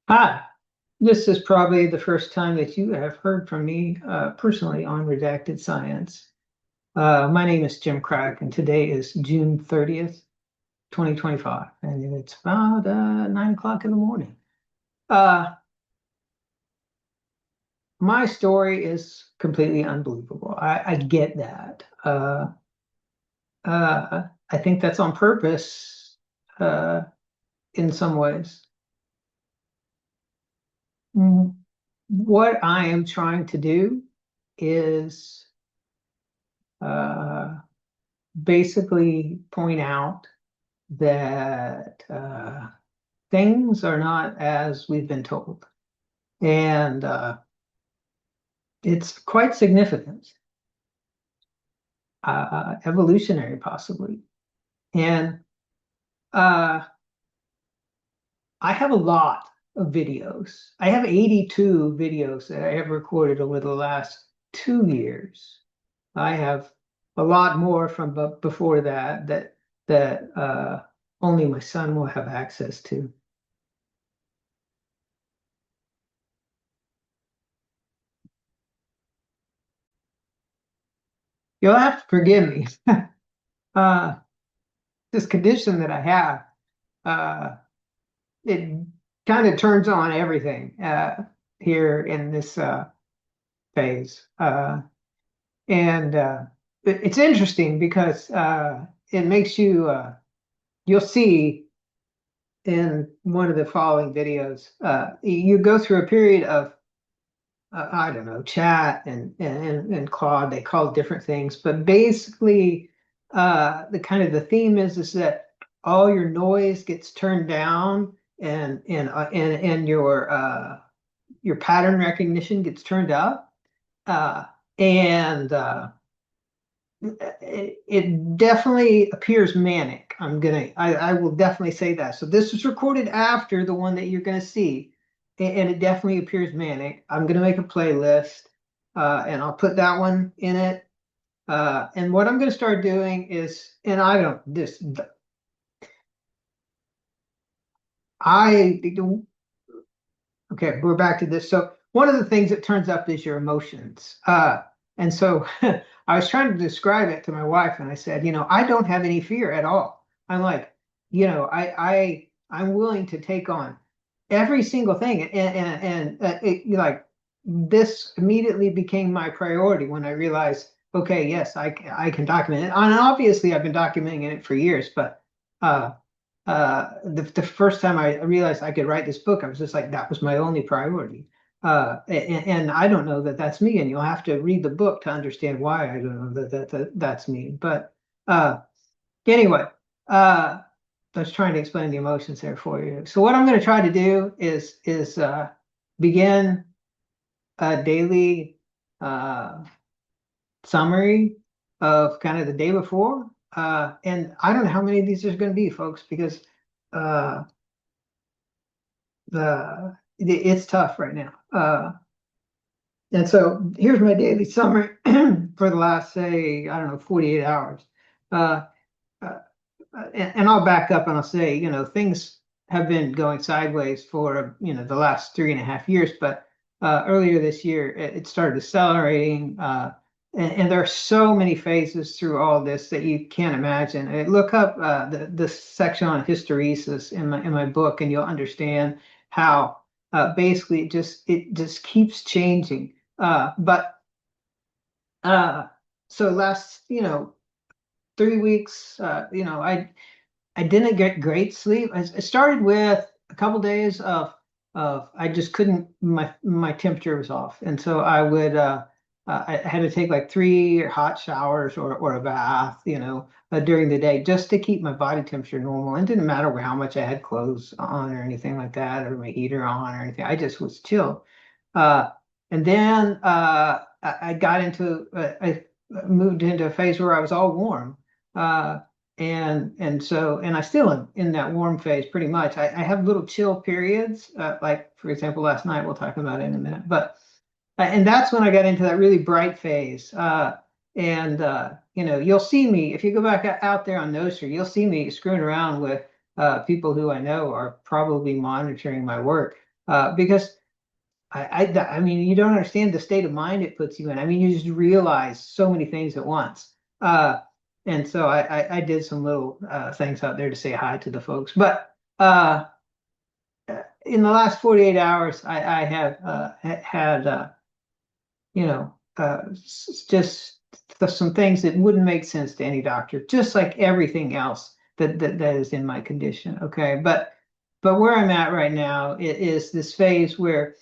Hi, this is probably the first time that you have heard from me personally on Redacted Science. My name is Jim Craddock, and today is June 30th, 2025, and it's about 9 o'clock in the morning. My story is completely unbelievable. I get that. I think that's on purpose uh, in some ways. What I am trying to do is uh, basically point out that things are not as we've been told. And it's quite significant, evolutionary possibly. And uh, I have a lot of videos. I have 82 videos that I have recorded over the last 2 years. I have a lot more from before that only my son will have access to. You'll have to forgive me. Uh, this condition that I have, uh, it kind of turns on everything here in this phase. And it's interesting because it makes you, you'll see in one of the following videos, you go through a period of I don't know, chat and Claude, they call it different things, but basically the kind of the theme is that all your noise gets turned down and your pattern recognition gets turned up. And it definitely appears manic. I will definitely say that. So this was recorded after the one that you're gonna see, and it definitely appears manic. I'm gonna make a playlist, and I'll put that one in it. And what I'm gonna start doing is, and I don't this I okay, we're back to this. So one of the things that turns up is your emotions. And so I was trying to describe it to my wife, and I said, I don't have any fear at all. I'm like, I'm willing to take on every single thing, like this immediately became my priority when I realized, okay, yes, I can document it. And obviously, I've been documenting it for years, but uh, the first time I realized I could write this book, I was just like, that was my only priority. And I don't know that that's me, and you'll have to read the book to understand why I don't know that's me. But anyway, I was trying to explain the emotions there for you. So what I'm going to try to do is begin a daily uh, summary of kind of the day before. And I don't know how many of these there's going to be, folks, because uh, it's tough right now. And so here's my daily summary for the last, say, I don't know, 48 hours. Uh, and I'll back up and I'll say, things have been going sideways for, the last 3.5 years, but earlier this year, it started accelerating. And there are so many phases through all this that you can't imagine. Look up the section on hysteresis in my book, and you'll understand how basically it just keeps changing. But so last 3 weeks, I didn't get great sleep. I started with a couple days of I just couldn't, my temperature was off, and so I had to take like 3 hot showers or a bath, during the day just to keep my body temperature normal. It didn't matter how much I had clothes on or anything like that, or my heater on or anything. I just was chill. Uh, and then I got into I moved into a phase where I was all warm. And I still am in that warm phase pretty much. I have little chill periods, like for example last night. We'll talk about it in a minute. But and that's when I got into that really bright phase. You'll see me if you go back out there on Nostr, you'll see me screwing around with people who I know are probably monitoring my work. because I mean, you don't understand the state of mind it puts you in. I mean, you just realize so many things at once. And so I did some little things out there to say hi to the folks. But in the last 48 hours, I have had you know, just some things that wouldn't make sense to any doctor, just like everything else that is in my condition. Okay, but where I'm at right now, it is this phase where,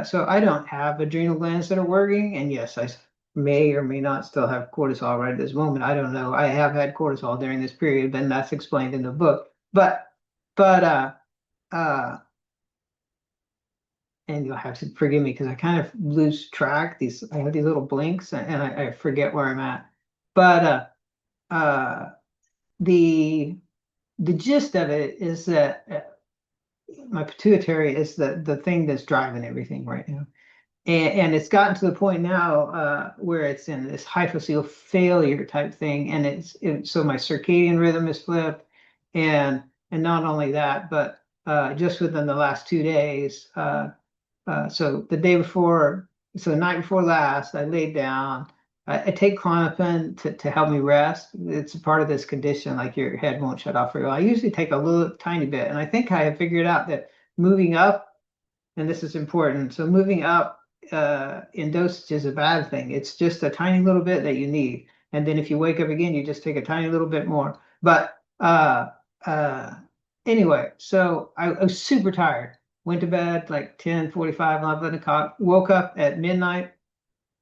so I don't have adrenal glands that are working, and yes, I may or may not still have cortisol right at this moment. I don't know. I have had cortisol during this period, and that's explained in the book. But uh, and you'll have to forgive me because I kind of lose track. I have these little blinks, and I forget where I'm at. But the the gist of it is that my pituitary is the thing that's driving everything right now. And it's gotten to the point now where it's in this hypocele failure type thing, and so my circadian rhythm is flipped, and not only that, but just within the last 2 days, so the day before, so the night before last, I laid down. I take Klonopin to help me rest. It's a part of this condition, like your head won't shut off very well. I usually take a little tiny bit, and I think I have figured out that moving up, and this is important. So moving up in dosage is a bad thing. It's just a tiny little bit that you need, and then if you wake up again, you just take a tiny little bit more. But uh, anyway, so I was super tired. Went to bed like 10:45, 11 o'clock. Woke up at midnight,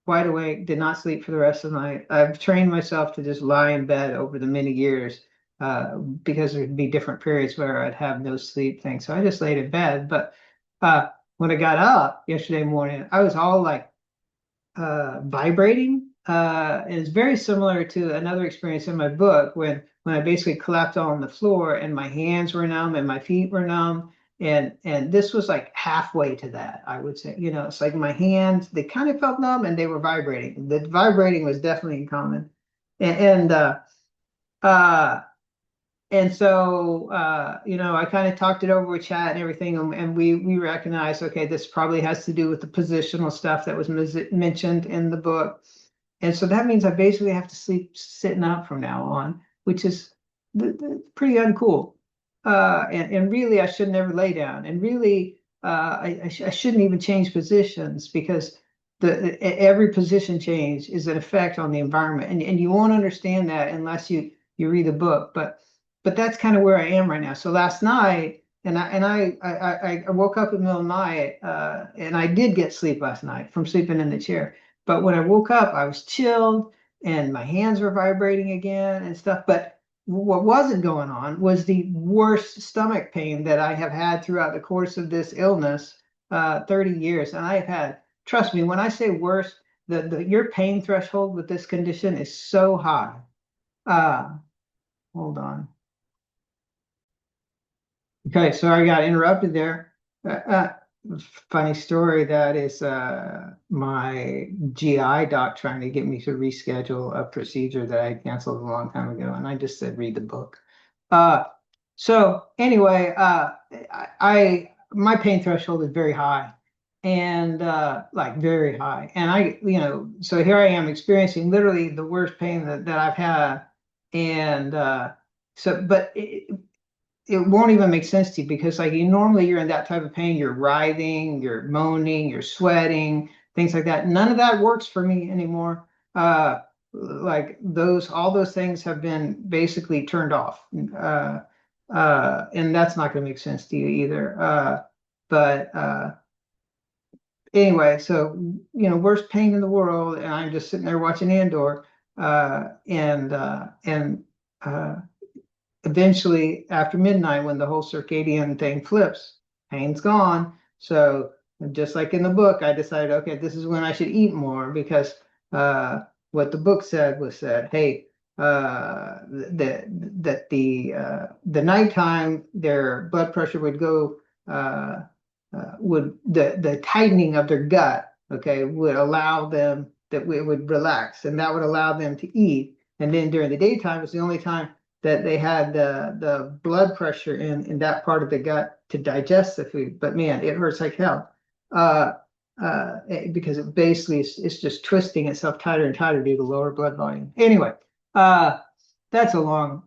wide awake, did not sleep for the rest of the night. I've trained myself to just lie in bed over the many years because there'd be different periods where I'd have no sleep thing. So I just laid in bed. But when I got up yesterday morning, I was all like vibrating. It's very similar to another experience in my book when I basically collapsed on the floor and my hands were numb and my feet were numb. And this was like halfway to that, I would say. It's like my hands, they kind of felt numb and they were vibrating. The vibrating was definitely common. And and uh, uh and so, I kind of talked it over with chat and everything, and we recognized, okay, this probably has to do with the positional stuff that was mentioned in the book. And so that means I basically have to sleep sitting up from now on, which is pretty uncool. And really, I should never lay down. And really, I shouldn't even change positions because every position change is an effect on the environment. And you won't understand that unless you read the book. But that's kind of where I am right now. So last night, I woke up in the middle of the night, and I did get sleep last night from sleeping in the chair. But when I woke up, I was chilled and my hands were vibrating again and stuff. But what wasn't going on was the worst stomach pain that I have had throughout the course of this illness, 30 years. And I have had, trust me, when I say worst, your pain threshold with this condition is so high. Hold on. Okay, so I got interrupted there. Funny story, that is my GI doc trying to get me to reschedule a procedure that I canceled a long time ago, and I just said read the book. So anyway, my pain threshold is very high, and like very high, and so here I am experiencing literally the worst pain that I've had, and but it won't even make sense to you because like normally you're in that type of pain, you're writhing, you're moaning, you're sweating, things like that. None of that works for me anymore. Like all those things have been basically turned off. And that's not going to make sense to you either. But anyway, so worst pain in the world, and I'm just sitting there watching Andor, and eventually after midnight when the whole circadian thing flips, pain's gone. So just like in the book, I decided, okay, this is when I should eat more because what the book said was that, hey, the nighttime their blood pressure would go would the tightening of their gut, okay, would allow them that it would relax and that would allow them to eat. And then during the daytime was the only time that they had the blood pressure in that part of the gut to digest the food. But man, it hurts like hell. Because it basically is just twisting itself tighter and tighter due to lower blood volume. Anyway, that's a long,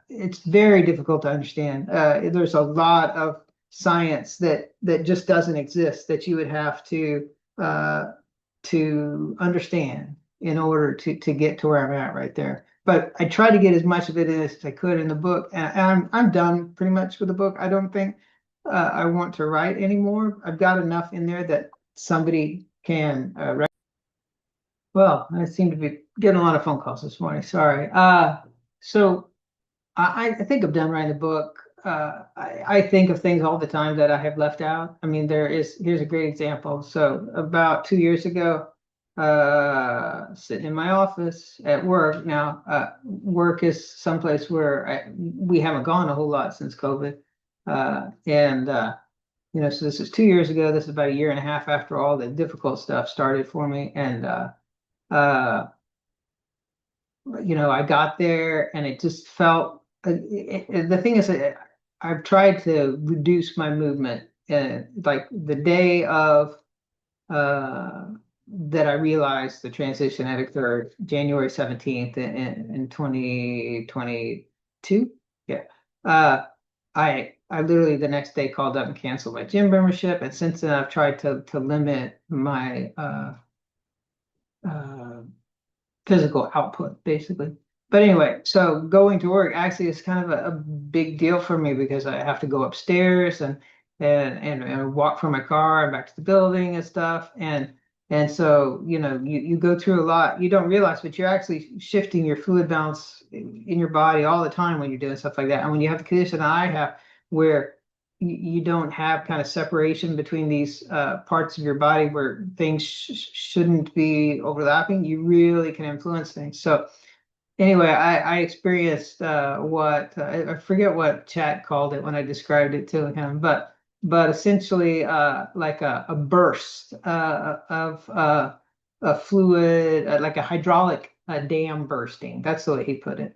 it's very difficult to understand. There's a lot of science that just doesn't exist that you would have to understand in order to get to where I'm at right there. But I tried to get as much of it in as I could in the book, and I'm done pretty much with the book. I don't think I want to write anymore. I've got enough in there that somebody can write. Well, I seem to be getting a lot of phone calls this morning. Sorry. So I think I'm done writing the book. I think of things all the time that I have left out. I mean, here's a great example. So about 2 years ago, sitting in my office at work. Now, work is someplace where we haven't gone a whole lot since COVID. And so this is 2 years ago. This is about a year and a half after all the difficult stuff started for me. And uh, I got there and it just felt the thing is that I've tried to reduce my movement. Like the day of that I realized the transition had occurred, January 17th in 2022. Yeah. I literally the next day called up and canceled my gym membership. And since then I've tried to limit my uh, physical output, basically. But anyway, so going to work actually is kind of a big deal for me because I have to go upstairs and walk from my car and back to the building and stuff. And so, you go through a lot. You don't realize, but you're actually shifting your fluid balance in your body all the time when you're doing stuff like that. And when you have the condition I have, where you don't have kind of separation between these parts of your body where things shouldn't be overlapping, you really can influence things. So anyway, I experienced what I forget what Chat called it when I described it to him, but essentially like a burst of a fluid, like a hydraulic dam bursting. That's the way he put it.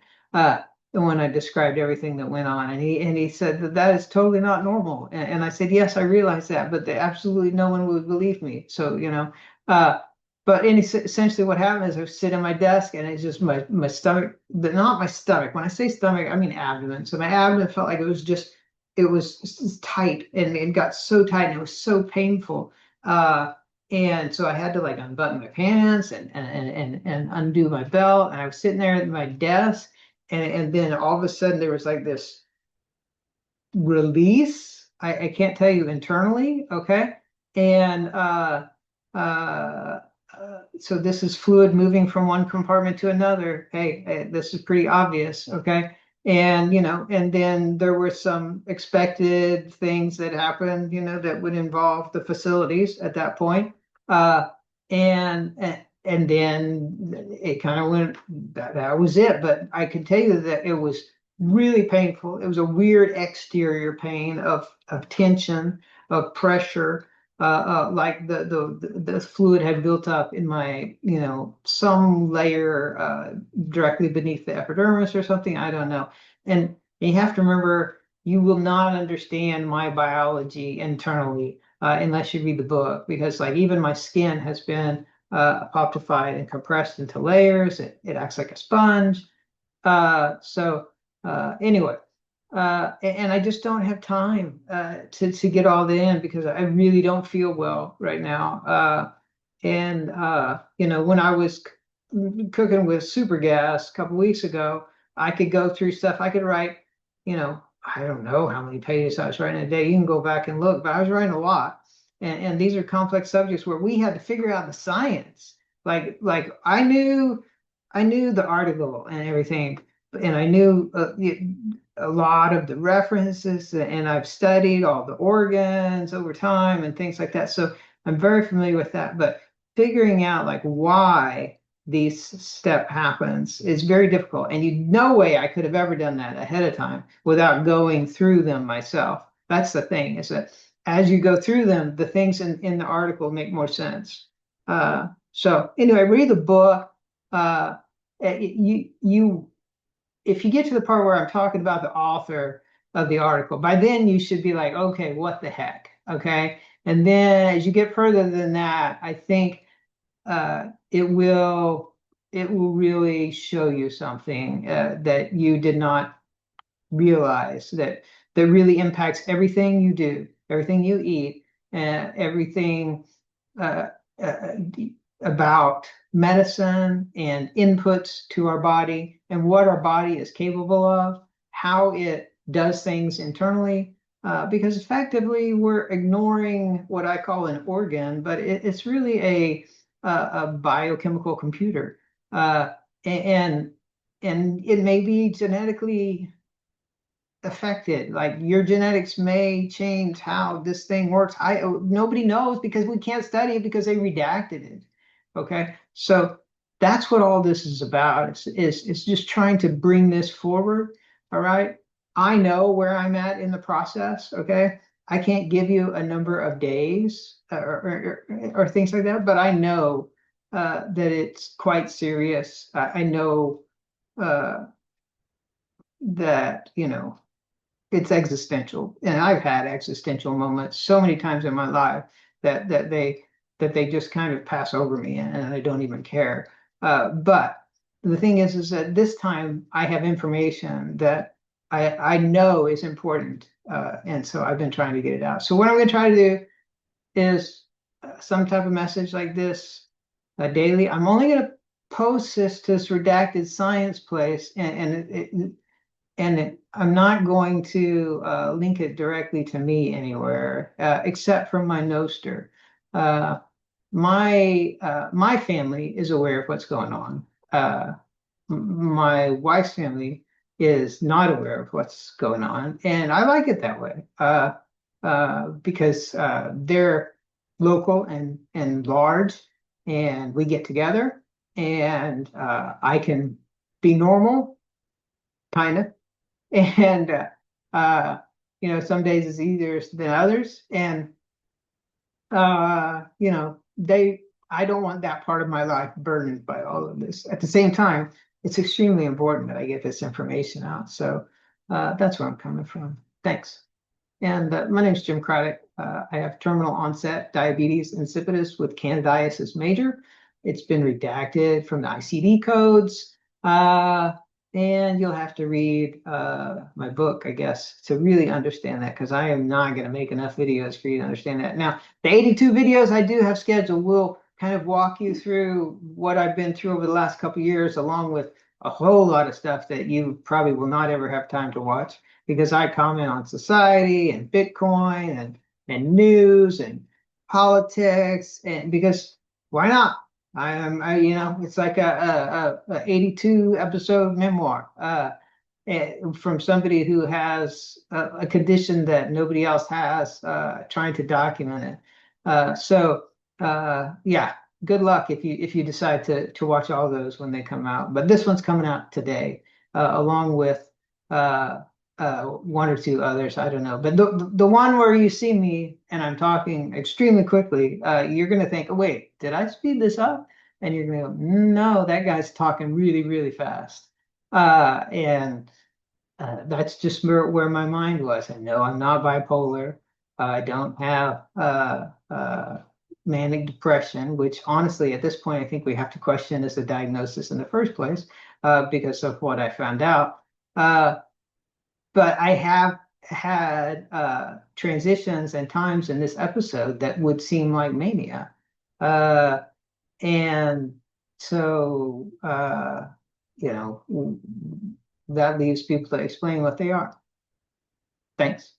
When I described everything that went on, and he said that is totally not normal, and I said yes, I realize that, but absolutely no one would believe me. So but essentially what happened is I sit at my desk and it's just my stomach, not my stomach. When I say stomach, I mean abdomen. So my abdomen felt like it was just tight and it got so tight and it was so painful. And so I had to like unbutton my pants and undo my belt. And I was sitting there at my desk and then all of a sudden there was like this release. I can't tell you internally. Okay. And so this is fluid moving from one compartment to another. Hey, this is pretty obvious, okay? And and then there were some expected things that happened, that would involve the facilities at that point. And then it kind of went. That was it. But I can tell you that it was really painful. It was a weird exterior pain of tension, of pressure, like the fluid had built up in my, some layer directly beneath the epidermis or something. I don't know. And you have to remember, you will not understand my biology internally unless you read the book, because like even my skin has been apoptified and compressed into layers. It acts like a sponge. Anyway, and I just don't have time to get all that in because I really don't feel well right now. When I was cooking with super gas a couple weeks ago, I could go through stuff. I could write, I don't know how many pages I was writing a day. You can go back and look, but I was writing a lot. And these are complex subjects where we had to figure out the science. Like I knew the article and everything, and I knew a lot of the references, and I've studied all the organs over time and things like that. So I'm very familiar with that. But figuring out like why these step happens is very difficult. And no way I could have ever done that ahead of time without going through them myself. That's the thing, is that as you go through them, the things in the article make more sense. So anyway, read the book. You if you get to the part where I'm talking about the author of the article, by then you should be like, okay, what the heck? Okay. And then as you get further than that, I think it will really show you something that you did not realize that really impacts everything you do, everything you eat, and everything uh, uh, about medicine and inputs to our body and what our body is capable of, how it does things internally. Because effectively, we're ignoring what I call an organ, but it's really a biochemical computer, and and it may be genetically affected. Like your genetics may change how this thing works. Nobody knows because we can't study it because they redacted it. Okay, so that's what all this is about. It's just trying to bring this forward. All right, I know where I'm at in the process. Okay, I can't give you a number of days or things like that, but I know that it's quite serious. I know uh, that it's existential, and I've had existential moments so many times in my life that they just kind of pass over me, and I don't even care. But the thing is that this time I have information that I know is important, and so I've been trying to get it out. So what I'm going to try to do is some type of message like this daily. I'm only going to post this to this redacted science place, I'm not going to link it directly to me anywhere, except from my Nostr. Uh, my family is aware of what's going on. My wife's family is not aware of what's going on, and I like it that way because they're local and large, and we get together, and I can be normal, kind of. And some days it's easier than others. And they I don't want that part of my life burdened by all of this. At the same time, it's extremely important that I get this information out. So that's where I'm coming from. Thanks. And my name is Jim Craddock. I have terminal onset diabetes insipidus with candidiasis major. It's been redacted from the ICD codes. And you'll have to read my book, I guess, to really understand that, because I am not going to make enough videos for you to understand that. Now, the 82 videos I do have scheduled will kind of walk you through what I've been through over the last couple of years, along with a whole lot of stuff that you probably will not ever have time to watch, because I comment on society and Bitcoin and news and politics, and because why not? It's like a 82 episode memoir from somebody who has a condition that nobody else has, trying to document it. Yeah, good luck if you decide to watch all those when they come out. But this one's coming out today, along with uh, one or two others. I don't know, but the one where you see me and I'm talking extremely quickly, you're gonna think, oh, wait, did I speed this up? And you're gonna go, no, that guy's talking really, really fast. And That's just where my mind was. And no, I'm not bipolar. I don't have manic depression, which honestly, at this point, I think we have to question as a diagnosis in the first place, because of what I found out. But I have had transitions and times in this episode that would seem like mania. Uh, and so, that leaves people to explain what they are. Thanks.